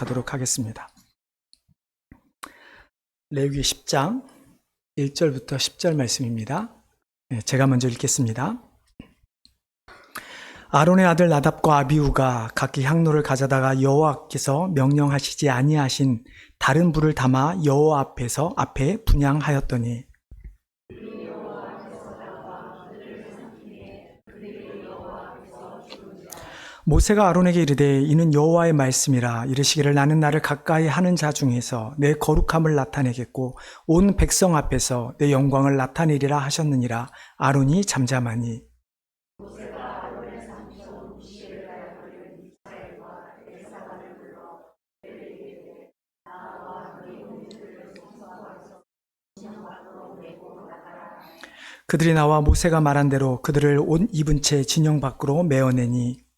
하도록 하겠습니다. 레위기 10장 1절부터 10절 말씀입니다. 제가 먼저 읽겠습니다. 아론의 아들 나답과 아비후가 각기 향로를 가져다가 여호와께서 명령하시지 아니하신 다른 불을 담아 여호와 앞에 분향하였더니 모세가 아론에게 이르되 이는 여호와의 말씀이라. 이르시기를 나는 나를 가까이 하는 자 중에서 내 거룩함을 나타내겠고 온 백성 앞에서 내 영광을 나타내리라 하셨느니라. 아론이 잠잠하니 그들이 나와 모세가 말한 대로 그들을 옷 입은 채 진영 밖으로 메어내니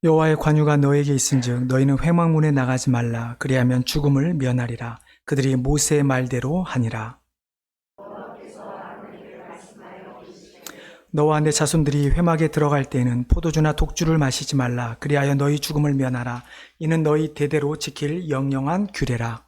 여호와의 관유가 너에게 있은즉 너희는 회막문에 나가지 말라. 그리하면 죽음을 면하리라. 그들이 모세의 말대로 하니라. 너와 내 자손들이 회막에 들어갈 때에는 포도주나 독주를 마시지 말라. 그리하여 너희 죽음을 면하라. 이는 너희 대대로 지킬 영영한 규례라.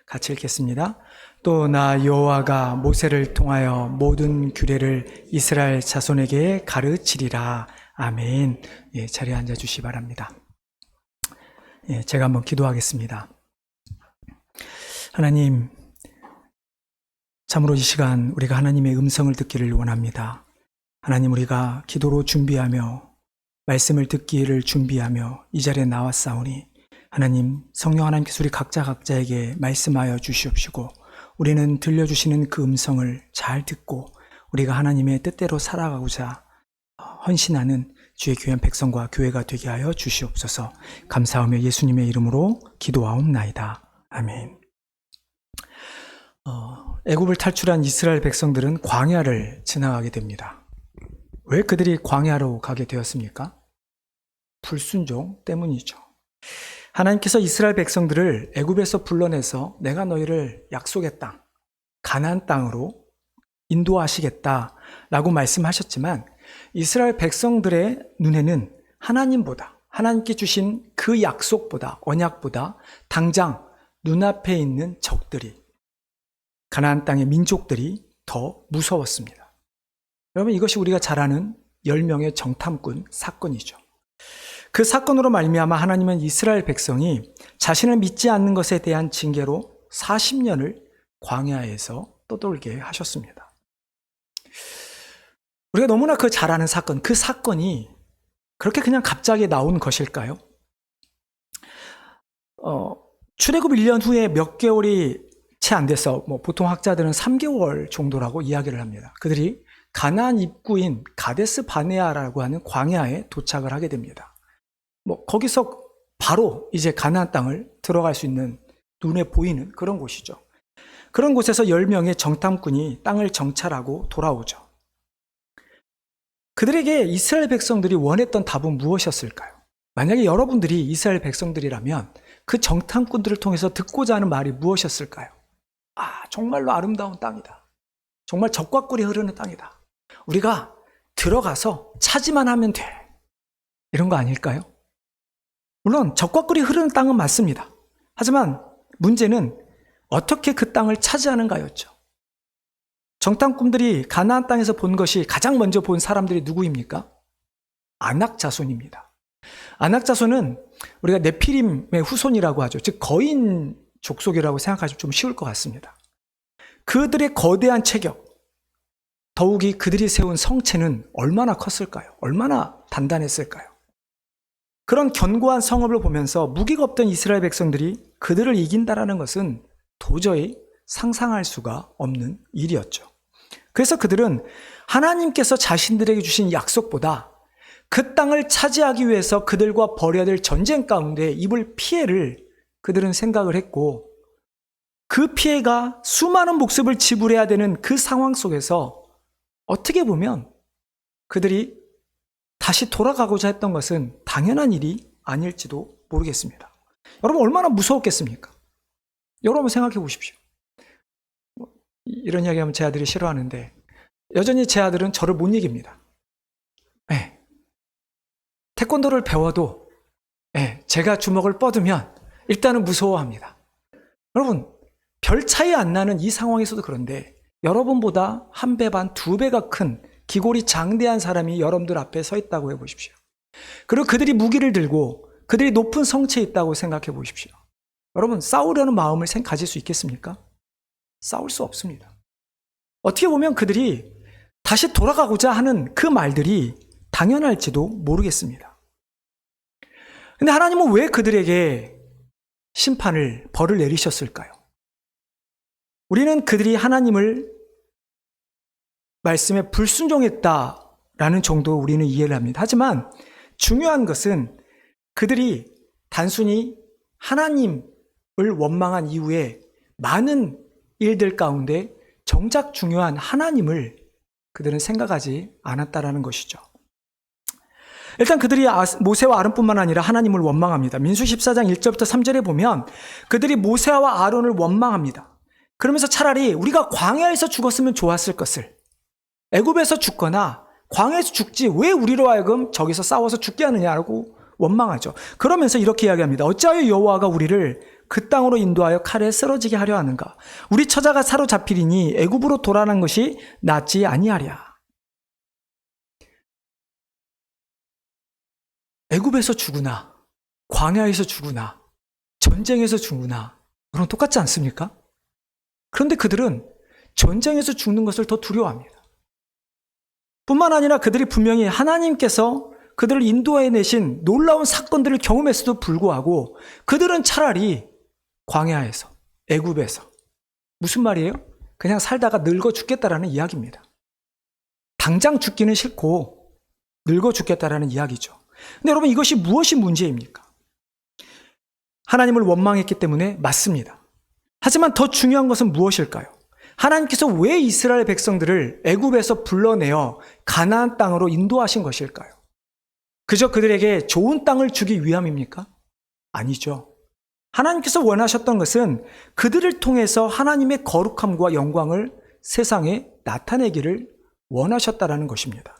같이 읽겠습니다. 또 나 여호와가 모세를 통하여 모든 규례를 이스라엘 자손에게 가르치리라. 아멘. 자리에 앉아주시기 바랍니다. 제가 한번 기도하겠습니다. 하나님, 참으로 이 시간 우리가 하나님의 음성을 듣기를 원합니다. 하나님, 우리가 기도로 준비하며 말씀을 듣기를 준비하며 이 자리에 나왔사오니 하나님, 성령 하나님께서 우리 각자에게 말씀하여 주시옵시고 우리는 들려주시는 그 음성을 잘 듣고 우리가 하나님의 뜻대로 살아가고자 헌신하는 주의 귀한 백성과 교회가 되게 하여 주시옵소서. 감사하며 예수님의 이름으로 기도하옵나이다. 아멘. 애굽을 탈출한 이스라엘 백성들은 광야를 지나가게 됩니다. 왜 그들이 광야로 가게 되었습니까? 불순종 때문이죠. 하나님께서 이스라엘 백성들을 애굽에서 불러내서 내가 너희를 약속의 땅, 가나안 땅으로 인도하시겠다라고 말씀하셨지만 이스라엘 백성들의 눈에는 하나님보다, 하나님께 주신 그 약속보다, 언약보다 당장 눈앞에 있는 적들이, 가나안 땅의 민족들이 더 무서웠습니다. 여러분, 이것이 우리가 잘 아는 10명의 정탐꾼 사건이죠. 그 사건으로 말미암아 하나님은 이스라엘 백성이 자신을 믿지 않는 것에 대한 징계로 40년을 광야에서 떠돌게 하셨습니다. 우리가 너무나 잘 아는 사건, 그 사건이 그렇게 그냥 갑자기 나온 것일까요? 출애굽 1년 후에 몇 개월이 채 안 돼서 보통 학자들은 3개월 정도라고 이야기를 합니다. 그들이 가나안 입구인 가데스 바네아라고 하는 광야에 도착을 하게 됩니다. 거기서 바로 이제 가나안 땅을 들어갈 수 있는 눈에 보이는 그런 곳이죠. 그런 곳에서 10명의 정탐꾼이 땅을 정찰하고 돌아오죠. 그들에게 이스라엘 백성들이 원했던 답은 무엇이었을까요? 만약에 여러분들이 이스라엘 백성들이라면 그 정탐꾼들을 통해서 듣고자 하는 말이 무엇이었을까요? 정말로 아름다운 땅이다. 정말 적과 꿀이 흐르는 땅이다. 우리가 들어가서 차지만 하면 돼. 이런 거 아닐까요? 물론 적과 꿀이 흐르는 땅은 맞습니다. 하지만 문제는 어떻게 그 땅을 차지하는가였죠. 정탐꾼들이 가나안 땅에서 본 것이 가장 먼저 본 사람들이 누구입니까? 아낙 자손입니다. 아낙 자손은 우리가 네피림의 후손이라고 하죠. 즉 거인 족속이라고 생각하시면 좀 쉬울 것 같습니다. 그들의 거대한 체격, 더욱이 그들이 세운 성체는 얼마나 컸을까요? 얼마나 단단했을까요? 그런 견고한 성읍을 보면서 무기가 없던 이스라엘 백성들이 그들을 이긴다라는 것은 도저히 상상할 수가 없는 일이었죠. 그래서 그들은 하나님께서 자신들에게 주신 약속보다 그 땅을 차지하기 위해서 그들과 벌여야 될 전쟁 가운데 입을 피해를 그들은 생각을 했고, 그 피해가 수많은 목숨을 지불해야 되는 그 상황 속에서 어떻게 보면 그들이 다시 돌아가고자 했던 것은 당연한 일이 아닐지도 모르겠습니다. 여러분, 얼마나 무서웠겠습니까? 여러분 생각해 보십시오. 이런 이야기하면 제 아들이 싫어하는데, 여전히 제 아들은 저를 못 이깁니다. 네. 태권도를 배워도 제가 주먹을 뻗으면 일단은 무서워합니다. 여러분, 별 차이 안 나는 이 상황에서도 그런데 여러분보다 한 배 반, 두 배가 큰 기골이 장대한 사람이 여러분들 앞에 서 있다고 해보십시오. 그리고 그들이 무기를 들고 그들이 높은 성체에 있다고 생각해 보십시오. 여러분, 싸우려는 마음을 가질 수 있겠습니까? 싸울 수 없습니다. 어떻게 보면 그들이 다시 돌아가고자 하는 그 말들이 당연할지도 모르겠습니다. 근데 하나님은 왜 그들에게 심판을, 벌을 내리셨을까요? 우리는 그들이 하나님을 말씀에 불순종했다라는 정도로 우리는 이해를 합니다. 하지만 중요한 것은 그들이 단순히 하나님을 원망한 이후에 많은 일들 가운데 정작 중요한 하나님을 그들은 생각하지 않았다라는 것이죠. 일단 그들이 모세와 아론뿐만 아니라 하나님을 원망합니다. 민수 14장 1절부터 3절에 보면 그들이 모세와 아론을 원망합니다. 그러면서 차라리 우리가 광야에서 죽었으면 좋았을 것을, 애굽에서 죽거나 광야에서 죽지 왜 우리로 하여금 저기서 싸워서 죽게 하느냐라고 원망하죠. 그러면서 이렇게 이야기합니다. 어찌하여 여호와가 우리를 그 땅으로 인도하여 칼에 쓰러지게 하려 하는가? 우리 처자가 사로잡히리니 애굽으로 돌아가는 것이 낫지 아니하랴. 애굽에서 죽으나 광야에서 죽으나 전쟁에서 죽으나 그럼 똑같지 않습니까? 그런데 그들은 전쟁에서 죽는 것을 더 두려워합니다. 뿐만 아니라 그들이 분명히 하나님께서 그들을 인도해내신 놀라운 사건들을 경험했어도 불구하고 그들은 차라리 광야에서, 애굽에서, 무슨 말이에요? 그냥 살다가 늙어 죽겠다라는 이야기입니다. 당장 죽기는 싫고 늙어 죽겠다라는 이야기죠. 근데 여러분, 이것이 무엇이 문제입니까? 하나님을 원망했기 때문에 맞습니다. 하지만 더 중요한 것은 무엇일까요? 하나님께서 왜 이스라엘 백성들을 애굽에서 불러내어 가나안 땅으로 인도하신 것일까요? 그저 그들에게 좋은 땅을 주기 위함입니까? 아니죠. 하나님께서 원하셨던 것은 그들을 통해서 하나님의 거룩함과 영광을 세상에 나타내기를 원하셨다라는 것입니다.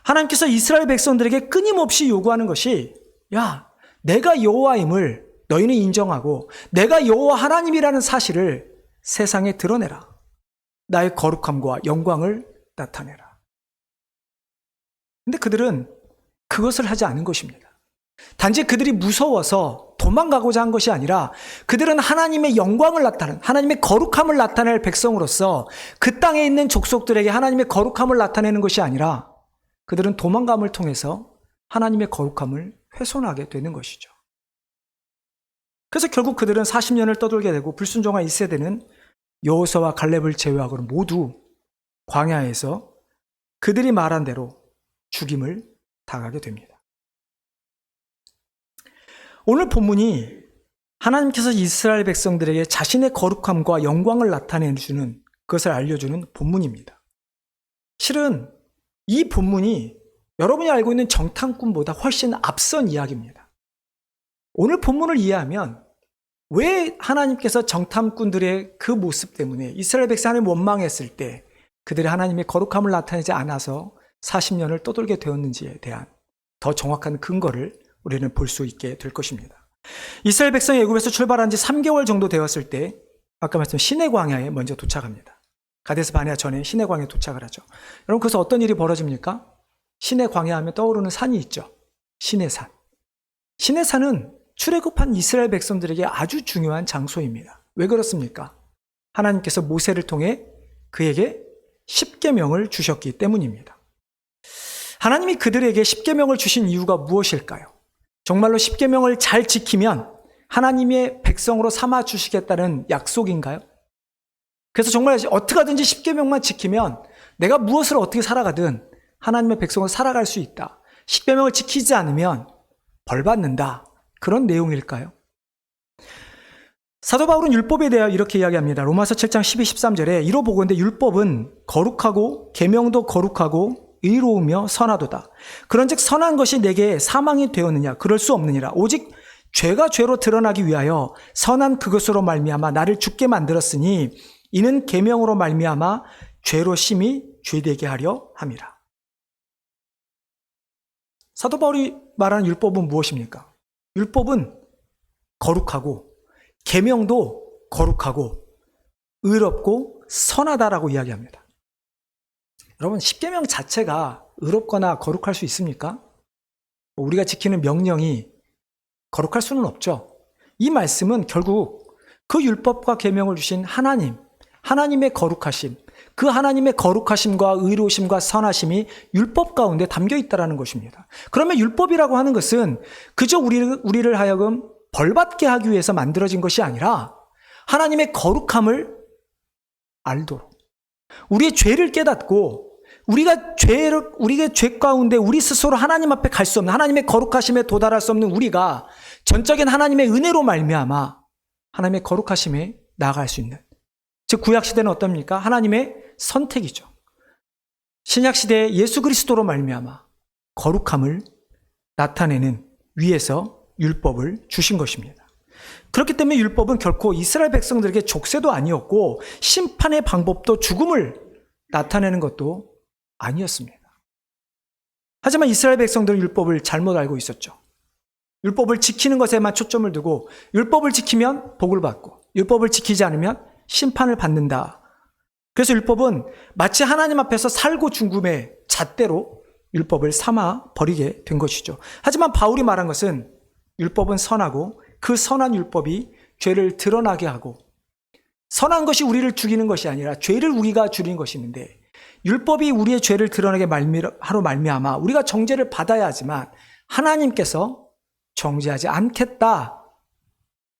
하나님께서 이스라엘 백성들에게 끊임없이 요구하는 것이, 야, 내가 여호와임을 너희는 인정하고 내가 여호와 하나님이라는 사실을 세상에 드러내라. 나의 거룩함과 영광을 나타내라. 근데 그들은 그것을 하지 않은 것입니다. 단지 그들이 무서워서 도망가고자 한 것이 아니라 그들은 하나님의 영광을 나타내는, 하나님의 거룩함을 나타낼 백성으로서 그 땅에 있는 족속들에게 하나님의 거룩함을 나타내는 것이 아니라 그들은 도망감을 통해서 하나님의 거룩함을 훼손하게 되는 것이죠. 그래서 결국 그들은 40년을 떠돌게 되고 불순종한 1세대는 여호수아와 갈렙을 제외하고는 모두 광야에서 그들이 말한 대로 죽임을 당하게 됩니다. 오늘 본문이 하나님께서 이스라엘 백성들에게 자신의 거룩함과 영광을 나타내주는, 그것을 알려주는 본문입니다. 실은 이 본문이 여러분이 알고 있는 정탐꾼보다 훨씬 앞선 이야기입니다. 오늘 본문을 이해하면 왜 하나님께서 정탐꾼들의 그 모습 때문에 이스라엘 백성을 원망했을 때 그들이 하나님의 거룩함을 나타내지 않아서 40년을 떠돌게 되었는지에 대한 더 정확한 근거를 우리는 볼 수 있게 될 것입니다. 이스라엘 백성이 애굽에서 출발한 지 3개월 정도 되었을 때 아까 말씀드린 시내 광야에 먼저 도착합니다. 가데스 바네아 전에 시내 광야에 도착을 하죠. 여러분, 그래서 어떤 일이 벌어집니까? 시내 광야 하면 떠오르는 산이 있죠. 시내산. 시내산은 출애굽한 이스라엘 백성들에게 아주 중요한 장소입니다. 왜 그렇습니까? 하나님께서 모세를 통해 그에게 십계명을 주셨기 때문입니다. 하나님이 그들에게 십계명을 주신 이유가 무엇일까요? 정말로 십계명을 잘 지키면 하나님의 백성으로 삼아 주시겠다는 약속인가요? 그래서 정말 어떻게 하든지 십계명만 지키면 내가 무엇을 어떻게 살아가든 하나님의 백성으로 살아갈 수 있다. 십계명을 지키지 않으면 벌 받는다. 그런 내용일까요? 사도 바울은 율법에 대하여 이렇게 이야기합니다. 로마서 7장 12, 13절에 이로 보건대 율법은 거룩하고 계명도 거룩하고 의로우며 선하도다. 그런즉 선한 것이 내게 사망이 되었느냐? 그럴 수 없느니라. 오직 죄가 죄로 드러나기 위하여 선한 그것으로 말미암아 나를 죽게 만들었으니 이는 계명으로 말미암아 죄로 심히 죄되게 하려 함이라. 사도 바울이 말하는 율법은 무엇입니까? 율법은 거룩하고 계명도 거룩하고 의롭고 선하다라고 이야기합니다. 여러분, 십계명 자체가 의롭거나 거룩할 수 있습니까? 우리가 지키는 명령이 거룩할 수는 없죠. 이 말씀은 결국 그 율법과 계명을 주신 하나님의 거룩하심, 그 하나님의 거룩하심과 의로우심과 선하심이 율법 가운데 담겨 있다는 것입니다. 그러면 율법이라고 하는 것은 그저 우리를 하여금 벌받게 하기 위해서 만들어진 것이 아니라 하나님의 거룩함을 알도록, 우리의 죄를 깨닫고 우리가 죄 가운데 우리 스스로 하나님 앞에 갈 수 없는, 하나님의 거룩하심에 도달할 수 없는 우리가 전적인 하나님의 은혜로 말미암아 하나님의 거룩하심에 나아갈 수 있는, 즉 구약시대는 어떻습니까? 하나님의 선택이죠. 신약시대에 예수 그리스도로 말미암아 거룩함을 나타내는 위에서 율법을 주신 것입니다. 그렇기 때문에 율법은 결코 이스라엘 백성들에게 족쇄도 아니었고 심판의 방법도 죽음을 나타내는 것도 아니었습니다. 하지만 이스라엘 백성들은 율법을 잘못 알고 있었죠. 율법을 지키는 것에만 초점을 두고 율법을 지키면 복을 받고 율법을 지키지 않으면 심판을 받는다. 그래서 율법은 마치 하나님 앞에서 살고 죽음의 잣대로 율법을 삼아 버리게 된 것이죠. 하지만 바울이 말한 것은 율법은 선하고 그 선한 율법이 죄를 드러나게 하고, 선한 것이 우리를 죽이는 것이 아니라 죄를 우리가 줄이는 것이 있는데, 율법이 우리의 죄를 드러나게 하로 말미암아 우리가 정죄를 받아야 하지만 하나님께서 정죄하지 않겠다라고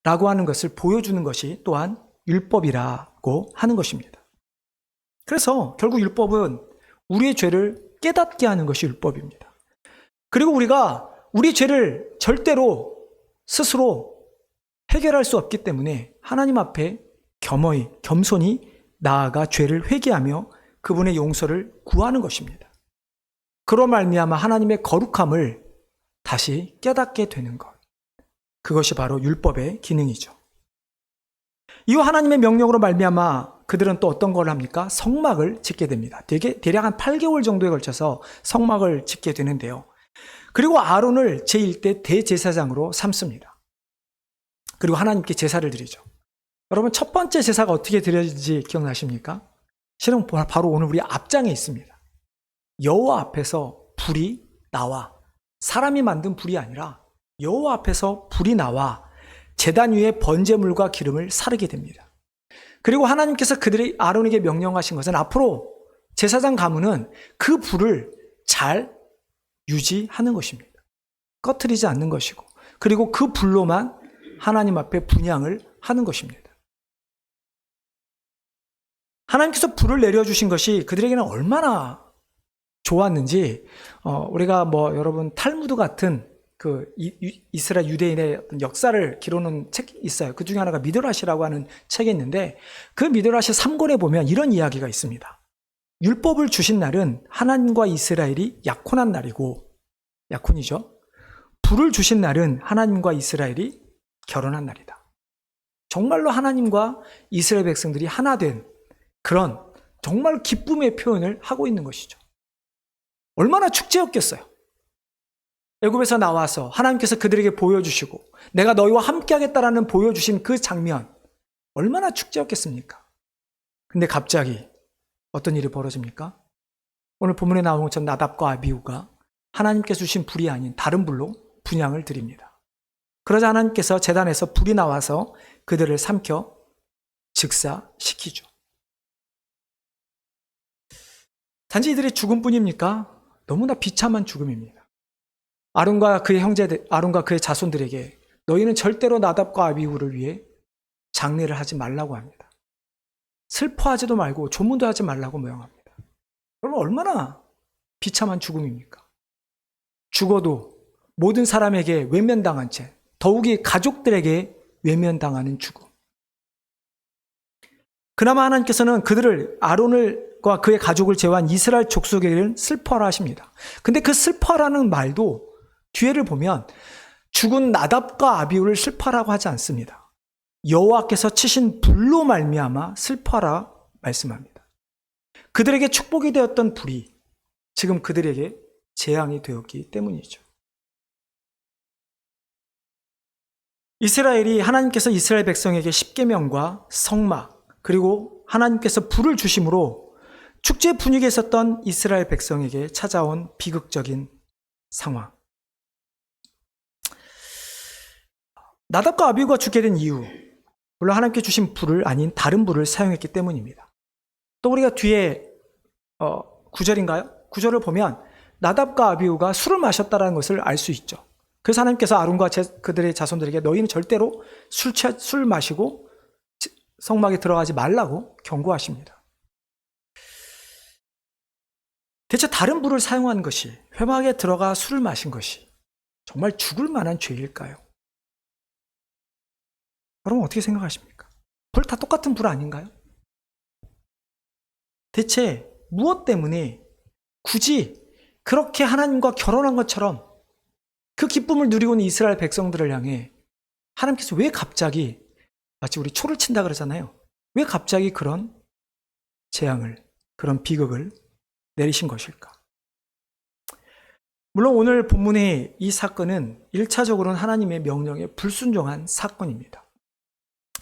하는 것을 보여주는 것이 또한 율법이라고 하는 것입니다. 그래서 결국 율법은 우리의 죄를 깨닫게 하는 것이 율법입니다. 그리고 우리가 우리 죄를 절대로 스스로 해결할 수 없기 때문에 하나님 앞에 겸손히 나아가 죄를 회개하며 그분의 용서를 구하는 것입니다. 그로 말미암아 하나님의 거룩함을 다시 깨닫게 되는 것. 그것이 바로 율법의 기능이죠. 이후 하나님의 명령으로 말미암아 그들은 또 어떤 걸 합니까? 성막을 짓게 됩니다. 대략 한 8개월 정도에 걸쳐서 성막을 짓게 되는데요. 그리고 아론을 제1대 대제사장으로 삼습니다. 그리고 하나님께 제사를 드리죠. 여러분, 첫 번째 제사가 어떻게 드려지는지 기억나십니까? 실은 바로 오늘 우리 앞장에 있습니다. 여호와 앞에서 불이 나와, 사람이 만든 불이 아니라 여호와 앞에서 불이 나와 제단 위에 번제물과 기름을 사르게 됩니다. 그리고 하나님께서 아론에게 명령하신 것은 앞으로 제사장 가문은 그 불을 잘 유지하는 것입니다. 꺼트리지 않는 것이고, 그리고 그 불로만 하나님 앞에 분향을 하는 것입니다. 하나님께서 불을 내려주신 것이 그들에게는 얼마나 좋았는지, 우리가 여러분 탈무드 같은 그 이스라엘 유대인의 어떤 역사를 기록하는 책이 있어요. 그 중에 하나가 미드라시라고 하는 책이 있는데, 그 미드라시 3권에 보면 이런 이야기가 있습니다. 율법을 주신 날은 하나님과 이스라엘이 약혼한 날이고, 약혼이죠. 불을 주신 날은 하나님과 이스라엘이 결혼한 날이다. 정말로 하나님과 이스라엘 백성들이 하나 된 그런 정말 기쁨의 표현을 하고 있는 것이죠. 얼마나 축제였겠어요. 애굽에서 나와서 하나님께서 그들에게 보여주시고 내가 너희와 함께하겠다라는 보여주신 그 장면, 얼마나 축제였겠습니까? 근데 갑자기 어떤 일이 벌어집니까? 오늘 본문에 나온 것처럼 나답과 아비후가 하나님께서 주신 불이 아닌 다른 불로 분향을 드립니다. 그러자 하나님께서 제단에서 불이 나와서 그들을 삼켜 즉사시키죠. 단지 이들의 죽음뿐입니까? 너무나 비참한 죽음입니다. 아론과 그의 자손들에게 너희는 절대로 나답과 아비후를 위해 장례를 하지 말라고 합니다. 슬퍼하지도 말고 조문도 하지 말라고 명합니다. 여러분, 얼마나 비참한 죽음입니까? 죽어도 모든 사람에게 외면당한 채, 더욱이 가족들에게 외면당하는 죽음. 그나마 하나님께서는 그들을 아론과 그의 가족을 제외한 이스라엘 족속에게는 슬퍼하라 하십니다. 근데 그 슬퍼하라는 말도 뒤에를 보면 죽은 나답과 아비후를 슬퍼하라고 하지 않습니다. 여호와께서 치신 불로 말미암아 슬퍼하라 말씀합니다. 그들에게 축복이 되었던 불이 지금 그들에게 재앙이 되었기 때문이죠. 이스라엘이 하나님께서 이스라엘 백성에게 십계명과 성막 그리고 하나님께서 불을 주심으로 축제 분위기에 있었던 이스라엘 백성에게 찾아온 비극적인 상황. 나답과 아비후가 죽게 된 이유, 물론 하나님께 주신 불을 아닌 다른 불을 사용했기 때문입니다. 또 우리가 뒤에 9절인가요? 9절을 보면 나답과 아비후가 술을 마셨다는 것을 알 수 있죠. 그래서 하나님께서 아론과 그들의 자손들에게 너희는 절대로 술 마시고 성막에 들어가지 말라고 경고하십니다. 대체 다른 불을 사용한 것이, 회막에 들어가 술을 마신 것이 정말 죽을 만한 죄일까요? 여러분 어떻게 생각하십니까? 불 다 똑같은 불 아닌가요? 대체 무엇 때문에 굳이 그렇게 하나님과 결혼한 것처럼 그 기쁨을 누리고 있는 이스라엘 백성들을 향해 하나님께서 왜 갑자기, 마치 우리 초를 친다 그러잖아요. 왜 갑자기 그런 재앙을, 그런 비극을 내리신 것일까? 물론 오늘 본문의 이 사건은 1차적으로는 하나님의 명령에 불순종한 사건입니다.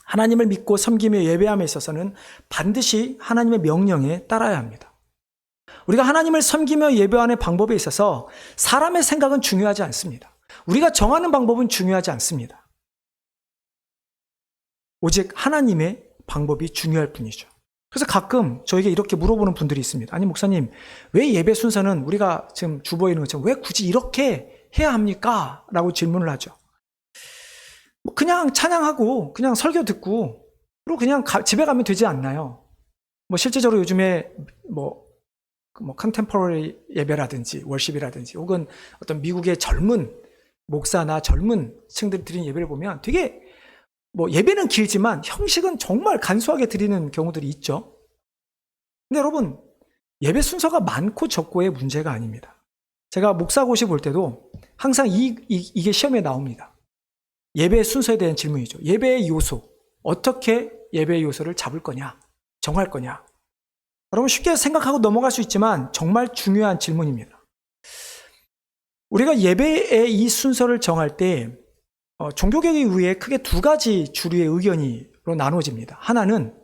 하나님을 믿고 섬기며 예배함에 있어서는 반드시 하나님의 명령에 따라야 합니다. 우리가 하나님을 섬기며 예배하는 방법에 있어서 사람의 생각은 중요하지 않습니다. 우리가 정하는 방법은 중요하지 않습니다. 오직 하나님의 방법이 중요할 뿐이죠. 그래서 가끔 저에게 이렇게 물어보는 분들이 있습니다. 아니 목사님, 왜 예배 순서는 우리가 지금 주보에 있는 것처럼 왜 굳이 이렇게 해야 합니까? 라고 질문을 하죠. 그냥 찬양하고 그냥 설교 듣고 그리고 그냥 집에 가면 되지 않나요? 실제적으로 요즘에 컨템포러리 예배라든지 월십이라든지 혹은 어떤 미국의 젊은 목사나 젊은 층들이 드리는 예배를 보면 되게 예배는 길지만 형식은 정말 간소하게 드리는 경우들이 있죠. 근데 여러분, 예배 순서가 많고 적고의 문제가 아닙니다. 제가 목사고시 볼 때도 항상 이게 시험에 나옵니다. 예배의 순서에 대한 질문이죠. 예배의 요소, 어떻게 예배의 요소를 잡을 거냐, 정할 거냐. 여러분 쉽게 생각하고 넘어갈 수 있지만 정말 중요한 질문입니다. 우리가 예배의 이 순서를 정할 때 종교개혁 이후에 크게 두 가지 주류의 의견으로 나눠집니다. 하나는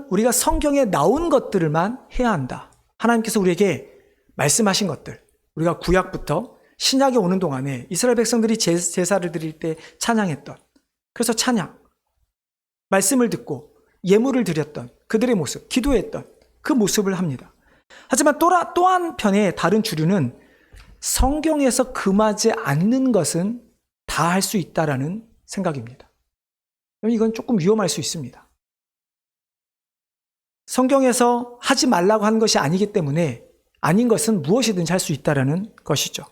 우리가 성경에 나온 것들만 해야 한다. 하나님께서 우리에게 말씀하신 것들, 우리가 구약부터 신약에 오는 동안에 이스라엘 백성들이 제사를 드릴 때 찬양했던, 그래서 찬양, 말씀을 듣고 예물을 드렸던 그들의 모습, 기도했던 그 모습을 합니다. 하지만 또 한편의 다른 주류는 성경에서 금하지 않는 것은 다 할 수 있다라는 생각입니다. 이건 조금 위험할 수 있습니다. 성경에서 하지 말라고 하는 것이 아니기 때문에 아닌 것은 무엇이든지 할 수 있다라는 것이죠.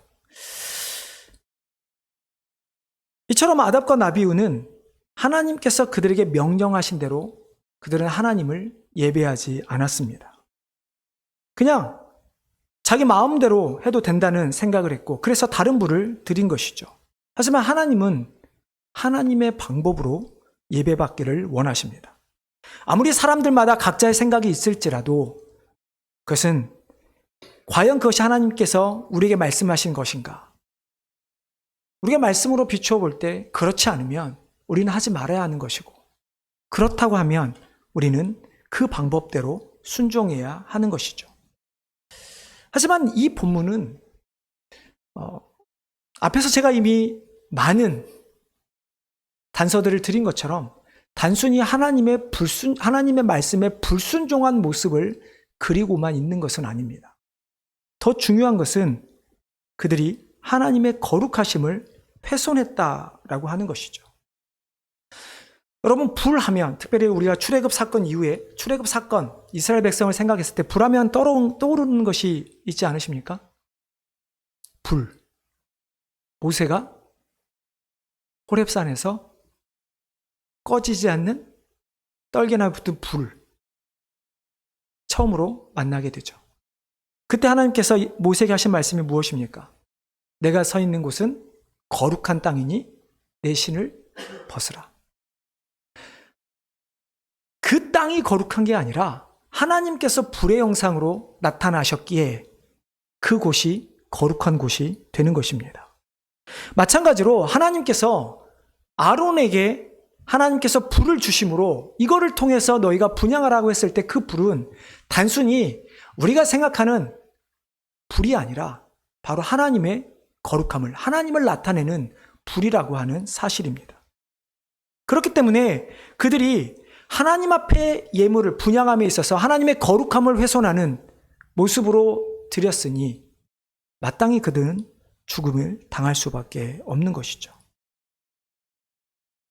이처럼 아답과 나비후는 하나님께서 그들에게 명령하신 대로 그들은 하나님을 예배하지 않았습니다. 그냥 자기 마음대로 해도 된다는 생각을 했고 그래서 다른 불을 드린 것이죠. 하지만 하나님은 하나님의 방법으로 예배받기를 원하십니다. 아무리 사람들마다 각자의 생각이 있을지라도 그것은 과연 그것이 하나님께서 우리에게 말씀하신 것인가? 우리가 말씀으로 비추어 볼 때 그렇지 않으면 우리는 하지 말아야 하는 것이고 그렇다고 하면 우리는 그 방법대로 순종해야 하는 것이죠. 하지만 이 본문은 앞에서 제가 이미 많은 단서들을 드린 것처럼 단순히 하나님의 말씀에 불순종한 모습을 그리고만 있는 것은 아닙니다. 더 중요한 것은 그들이 하나님의 거룩하심을 훼손했다라고 하는 것이죠. 여러분, 불하면 특별히 우리가 출애굽 사건 이후에 출애굽 사건, 이스라엘 백성을 생각했을 때 불하면 떠오르는 것이 있지 않으십니까? 불. 모세가 호렙산에서 꺼지지 않는 떨게나 붙은 불, 처음으로 만나게 되죠. 그때 하나님께서 모세에게 하신 말씀이 무엇입니까? 내가 서 있는 곳은 거룩한 땅이니 내 신을 벗으라. 그 땅이 거룩한 게 아니라 하나님께서 불의 형상으로 나타나셨기에 그곳이 거룩한 곳이 되는 것입니다. 마찬가지로 하나님께서 아론에게 하나님께서 불을 주심으로 이거를 통해서 너희가 분향하라고 했을 때 그 불은 단순히 우리가 생각하는 불이 아니라 바로 하나님의 거룩함을, 하나님을 나타내는 불이라고 하는 사실입니다. 그렇기 때문에 그들이 하나님 앞에 예물을 분향함에 있어서 하나님의 거룩함을 훼손하는 모습으로 드렸으니 마땅히 그들은 죽음을 당할 수밖에 없는 것이죠.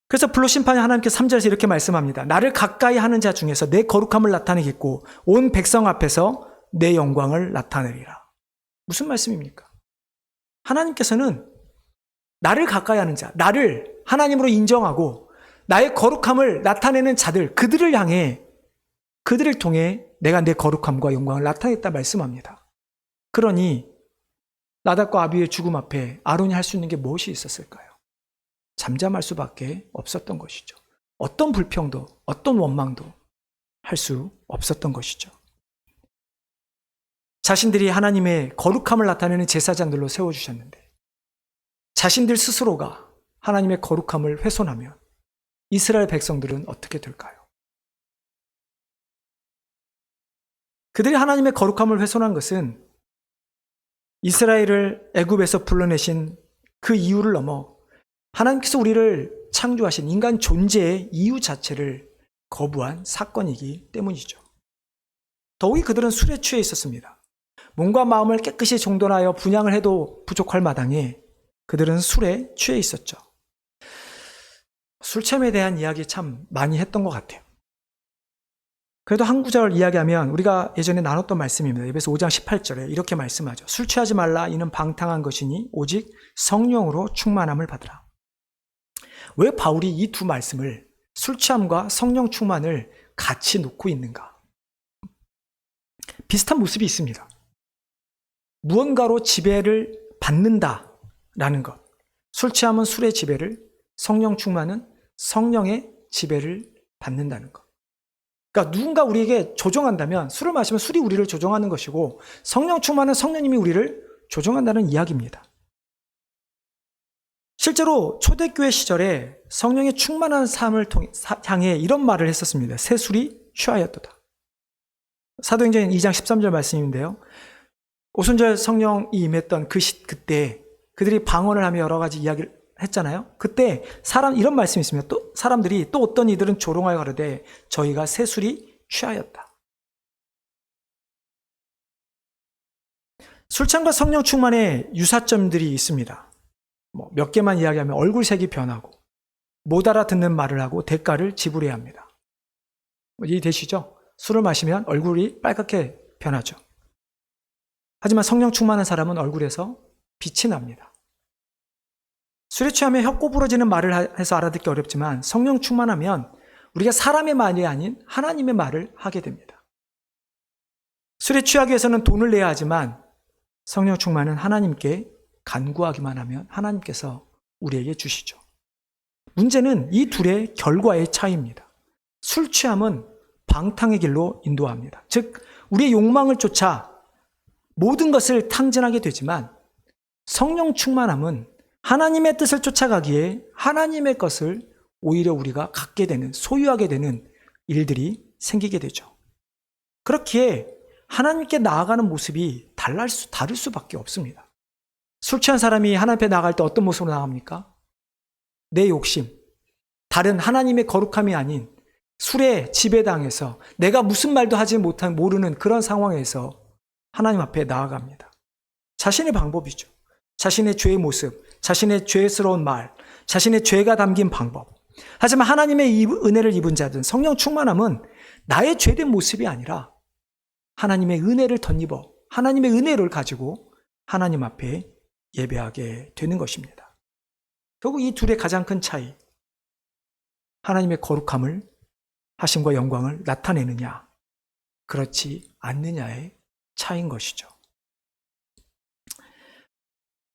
그래서 불로 심판이 하나님께서 3절에서 이렇게 말씀합니다. 나를 가까이 하는 자 중에서 내 거룩함을 나타내겠고 온 백성 앞에서 내 영광을 나타내리라. 무슨 말씀입니까? 하나님께서는 나를 가까이 하는 자, 나를 하나님으로 인정하고 나의 거룩함을 나타내는 자들, 그들을 향해, 그들을 통해 내가 내 거룩함과 영광을 나타냈다 말씀합니다. 그러니 나답과 아비의 죽음 앞에 아론이 할 수 있는 게 무엇이 있었을까요? 잠잠할 수밖에 없었던 것이죠. 어떤 불평도, 어떤 원망도 할 수 없었던 것이죠. 자신들이 하나님의 거룩함을 나타내는 제사장들로 세워주셨는데 자신들 스스로가 하나님의 거룩함을 훼손하면 이스라엘 백성들은 어떻게 될까요? 그들이 하나님의 거룩함을 훼손한 것은 이스라엘을 애굽에서 불러내신 그 이유를 넘어 하나님께서 우리를 창조하신 인간 존재의 이유 자체를 거부한 사건이기 때문이죠. 더욱이 그들은 술에 취해 있었습니다. 몸과 마음을 깨끗이 정돈하여 분향을 해도 부족할 마당에 그들은 술에 취해 있었죠. 술취함에 대한 이야기 참 많이 했던 것 같아요. 그래도 한 구절 이야기하면 우리가 예전에 나눴던 말씀입니다. 에베소 5장 18절에 이렇게 말씀하죠. 술 취하지 말라. 이는 방탕한 것이니 오직 성령으로 충만함을 받으라. 왜 바울이 이 두 말씀을 술 취함과 성령 충만을 같이 놓고 있는가? 비슷한 모습이 있습니다. 무언가로 지배를 받는다라는 것. 술 취함은 술의 지배를, 성령 충만은 성령의 지배를 받는다는 것. 그러니까 누군가 우리에게 조종한다면 술을 마시면 술이 우리를 조종하는 것이고 성령 충만은 성령님이 우리를 조종한다는 이야기입니다. 실제로 초대교회 시절에 성령의 충만한 삶을 향해 이런 말을 했었습니다. 새 술이 취하였도다. 사도행전 2장 13절 말씀인데요. 오순절 성령이 임했던 그때 그들이 방언을 하며 여러 가지 이야기를 했잖아요. 그때 이런 말씀이 있습니다. 또 사람들이 또 어떤 이들은 조롱하여 가로되 저희가 새 술이 취하였다. 술취함과 성령 충만의 유사점들이 있습니다. 몇 개만 이야기하면 얼굴색이 변하고 못 알아듣는 말을 하고 대가를 지불해야 합니다. 이해되시죠? 술을 마시면 얼굴이 빨갛게 변하죠. 하지만 성령 충만한 사람은 얼굴에서 빛이 납니다. 술에 취하면 혀 꼬부러지는 말을 해서 알아듣기 어렵지만 성령 충만하면 우리가 사람의 말이 아닌 하나님의 말을 하게 됩니다. 술에 취하기 위해서는 돈을 내야 하지만 성령 충만은 하나님께 간구하기만 하면 하나님께서 우리에게 주시죠. 문제는 이 둘의 결과의 차이입니다. 술 취함은 방탕의 길로 인도합니다. 즉 우리의 욕망을 쫓아 모든 것을 탕진하게 되지만 성령 충만함은 하나님의 뜻을 쫓아가기에 하나님의 것을 오히려 우리가 갖게 되는, 소유하게 되는 일들이 생기게 되죠. 그렇기에 하나님께 나아가는 모습이 다를 수밖에 없습니다. 술 취한 사람이 하나님 앞에 나아갈 때 어떤 모습으로 나갑니까? 내 욕심, 다른 하나님의 거룩함이 아닌 술에 지배당해서 내가 무슨 말도 하지 모르는 그런 상황에서 하나님 앞에 나아갑니다. 자신의 방법이죠. 자신의 죄의 모습, 자신의 죄스러운 말, 자신의 죄가 담긴 방법. 하지만 하나님의 은혜를 입은 자든 성령 충만함은 나의 죄된 모습이 아니라 하나님의 은혜를 덧입어 하나님의 은혜를 가지고 하나님 앞에 예배하게 되는 것입니다. 결국 이 둘의 가장 큰 차이, 하나님의 거룩함을 하심과 영광을 나타내느냐, 그렇지 않느냐의 차이인 것이죠.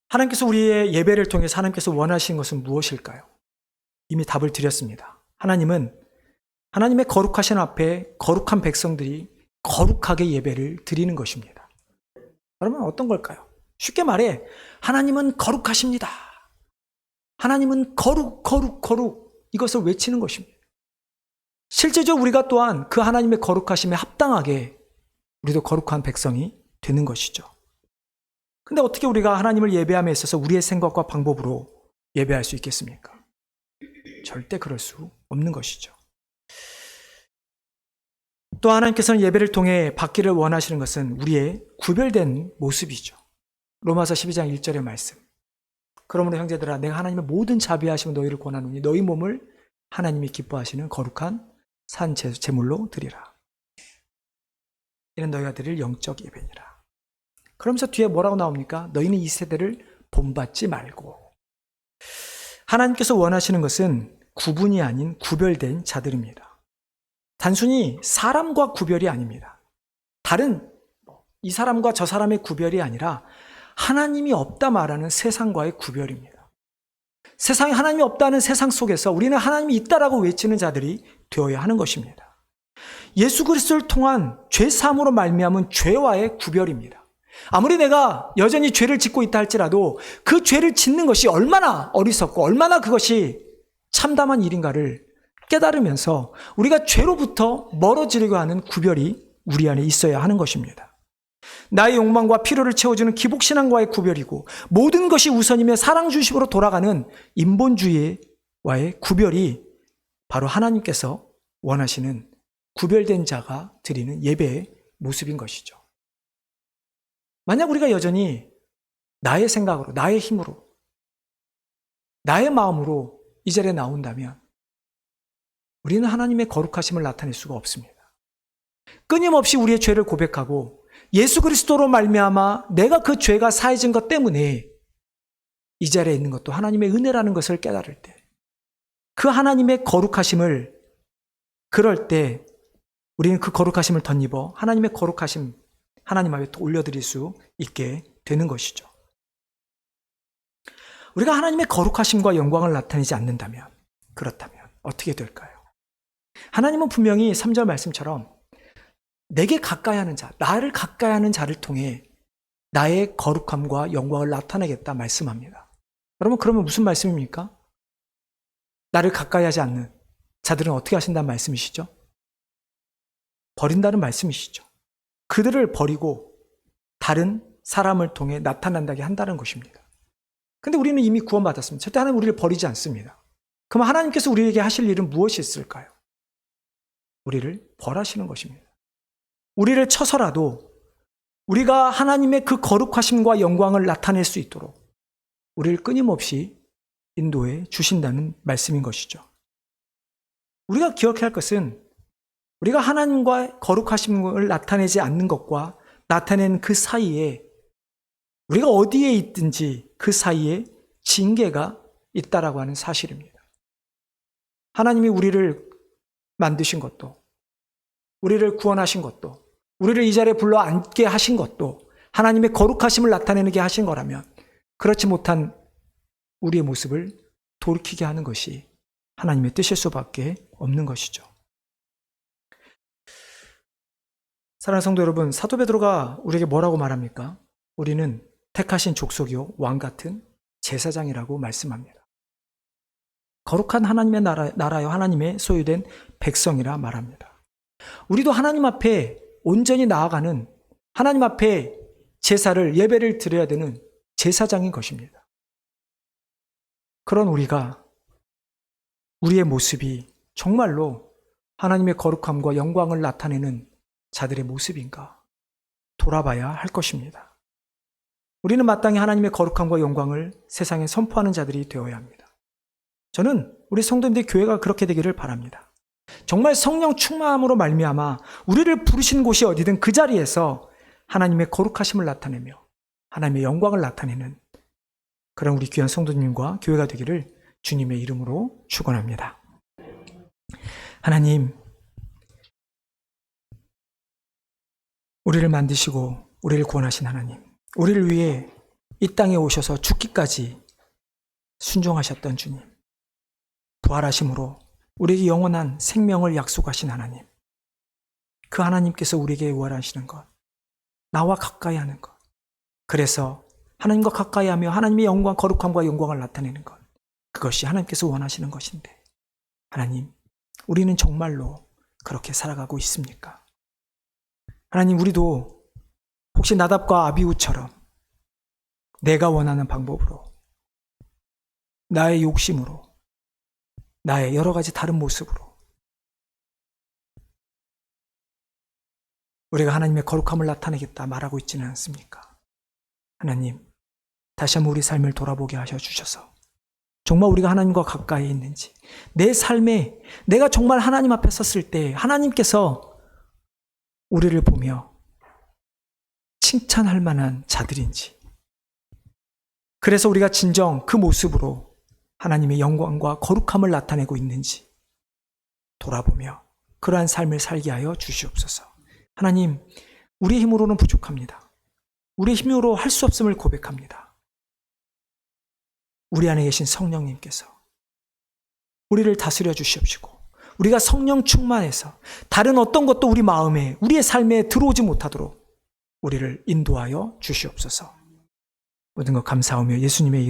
하나님께서 우리의 예배를 통해서 하나님께서 원하시는 것은 무엇일까요? 이미 답을 드렸습니다. 하나님은 하나님의 거룩하신 앞에 거룩한 백성들이 거룩하게 예배를 드리는 것입니다. 그러면 어떤 걸까요? 쉽게 말해 하나님은 거룩하십니다. 하나님은 거룩 이것을 외치는 것입니다. 실제적으로 우리가 또한 그 하나님의 거룩하심에 합당하게 우리도 거룩한 백성이 되는 것이죠. 근데 어떻게 우리가 하나님을 예배함에 있어서 우리의 생각과 방법으로 예배할 수 있겠습니까? 절대 그럴 수 없는 것이죠. 또 하나님께서는 예배를 통해 받기를 원하시는 것은 우리의 구별된 모습이죠. 로마서 12장 1절의 말씀. 그러므로 형제들아 내가 하나님의 모든 자비하심을 너희를 권하노니 너희 몸을 하나님이 기뻐하시는 거룩한 산 제물로 드리라. 이는 너희가 드릴 영적 예배니라. 그러면서 뒤에 뭐라고 나옵니까? 너희는 이 세대를 본받지 말고. 하나님께서 원하시는 것은 구분이 아닌 구별된 자들입니다. 단순히 사람과 구별이 아닙니다. 다른 이 사람과 저 사람의 구별이 아니라 하나님이 없다 말하는 세상과의 구별입니다. 세상에 하나님이 없다는 세상 속에서 우리는 하나님이 있다라고 외치는 자들이 되어야 하는 것입니다. 예수 그리스도를 통한 죄 사함으로 말미암은 죄와의 구별입니다. 아무리 내가 여전히 죄를 짓고 있다 할지라도 그 죄를 짓는 것이 얼마나 어리석고 얼마나 그것이 참담한 일인가를 깨달으면서 우리가 죄로부터 멀어지려고 하는 구별이 우리 안에 있어야 하는 것입니다. 나의 욕망과 필요를 채워주는 기복신앙과의 구별이고 모든 것이 우선이며 사랑중심으로 돌아가는 인본주의와의 구별이 바로 하나님께서 원하시는 구별된 자가 드리는 예배의 모습인 것이죠. 만약 우리가 여전히 나의 생각으로, 나의 힘으로, 나의 마음으로 이 자리에 나온다면 우리는 하나님의 거룩하심을 나타낼 수가 없습니다. 끊임없이 우리의 죄를 고백하고 예수 그리스도로 말미암아 내가 그 죄가 사해진 것 때문에 이 자리에 있는 것도 하나님의 은혜라는 것을 깨달을 때 그 하나님의 거룩하심을 그럴 때 우리는 그 거룩하심을 덧입어 하나님의 거룩하심 하나님 앞에 올려드릴 수 있게 되는 것이죠. 우리가 하나님의 거룩하심과 영광을 나타내지 않는다면 그렇다면 어떻게 될까요? 하나님은 분명히 3절 말씀처럼 내게 가까이 하는 자, 나를 가까이 하는 자를 통해 나의 거룩함과 영광을 나타내겠다 말씀합니다. 여러분 그러면 무슨 말씀입니까? 나를 가까이 하지 않는 자들은 어떻게 하신다는 말씀이시죠? 버린다는 말씀이시죠. 그들을 버리고 다른 사람을 통해 나타난다게 한다는 것입니다. 근데 우리는 이미 구원받았습니다. 절대 하나님 우리를 버리지 않습니다. 그럼 하나님께서 우리에게 하실 일은 무엇이 있을까요? 우리를 벌하시는 것입니다. 우리를 쳐서라도 우리가 하나님의 그 거룩하심과 영광을 나타낼 수 있도록 우리를 끊임없이 인도해 주신다는 말씀인 것이죠. 우리가 기억해야 할 것은 우리가 하나님과 거룩하심을 나타내지 않는 것과 나타내는 그 사이에 우리가 어디에 있든지 그 사이에 징계가 있다라고 하는 사실입니다. 하나님이 우리를 만드신 것도 우리를 구원하신 것도 우리를 이 자리에 불러 앉게 하신 것도 하나님의 거룩하심을 나타내게 하신 거라면 그렇지 못한 우리의 모습을 돌이키게 하는 것이 하나님의 뜻일 수밖에 없는 것이죠. 사랑하는 성도 여러분, 사도 베드로가 우리에게 뭐라고 말합니까? 우리는 택하신 족속이요 왕 같은 제사장이라고 말씀합니다. 거룩한 하나님의 나라요 하나님의 소유된 백성이라 말합니다. 우리도 하나님 앞에 온전히 나아가는 하나님 앞에 제사를 예배를 드려야 되는 제사장인 것입니다. 그런 우리가 우리의 모습이 정말로 하나님의 거룩함과 영광을 나타내는 자들의 모습인가 돌아봐야 할 것입니다. 우리는 마땅히 하나님의 거룩함과 영광을 세상에 선포하는 자들이 되어야 합니다. 저는 우리 성도님들 교회가 그렇게 되기를 바랍니다. 정말 성령 충만함으로 말미암아 우리를 부르신 곳이 어디든 그 자리에서 하나님의 거룩하심을 나타내며 하나님의 영광을 나타내는 그런 우리 귀한 성도님과 교회가 되기를 주님의 이름으로 축원합니다. 하나님, 우리를 만드시고 우리를 구원하신 하나님, 우리를 위해 이 땅에 오셔서 죽기까지 순종하셨던 주님, 부활하심으로 우리에게 영원한 생명을 약속하신 하나님, 그 하나님께서 우리에게 원하시는 것, 나와 가까이 하는 것, 그래서 하나님과 가까이 하며 하나님의 영광, 거룩함과 영광을 나타내는 것, 그것이 하나님께서 원하시는 것인데, 하나님, 우리는 정말로 그렇게 살아가고 있습니까? 하나님, 우리도 혹시 나답과 아비후처럼 내가 원하는 방법으로, 나의 욕심으로, 나의 여러 가지 다른 모습으로 우리가 하나님의 거룩함을 나타내겠다 말하고 있지는 않습니까? 하나님, 다시 한번 우리 삶을 돌아보게 하셔 주셔서 정말 우리가 하나님과 가까이 있는지, 내 삶에 내가 정말 하나님 앞에 섰을 때 하나님께서 우리를 보며 칭찬할 만한 자들인지, 그래서 우리가 진정 그 모습으로 하나님의 영광과 거룩함을 나타내고 있는지 돌아보며 그러한 삶을 살게 하여 주시옵소서. 하나님, 우리의 힘으로는 부족합니다. 우리의 힘으로 할 수 없음을 고백합니다. 우리 안에 계신 성령님께서 우리를 다스려 주시옵시고, 우리가 성령 충만해서 다른 어떤 것도 우리 마음에, 우리의 삶에 들어오지 못하도록 우리를 인도하여 주시옵소서. 모든 것 감사하며 예수님의 이름으로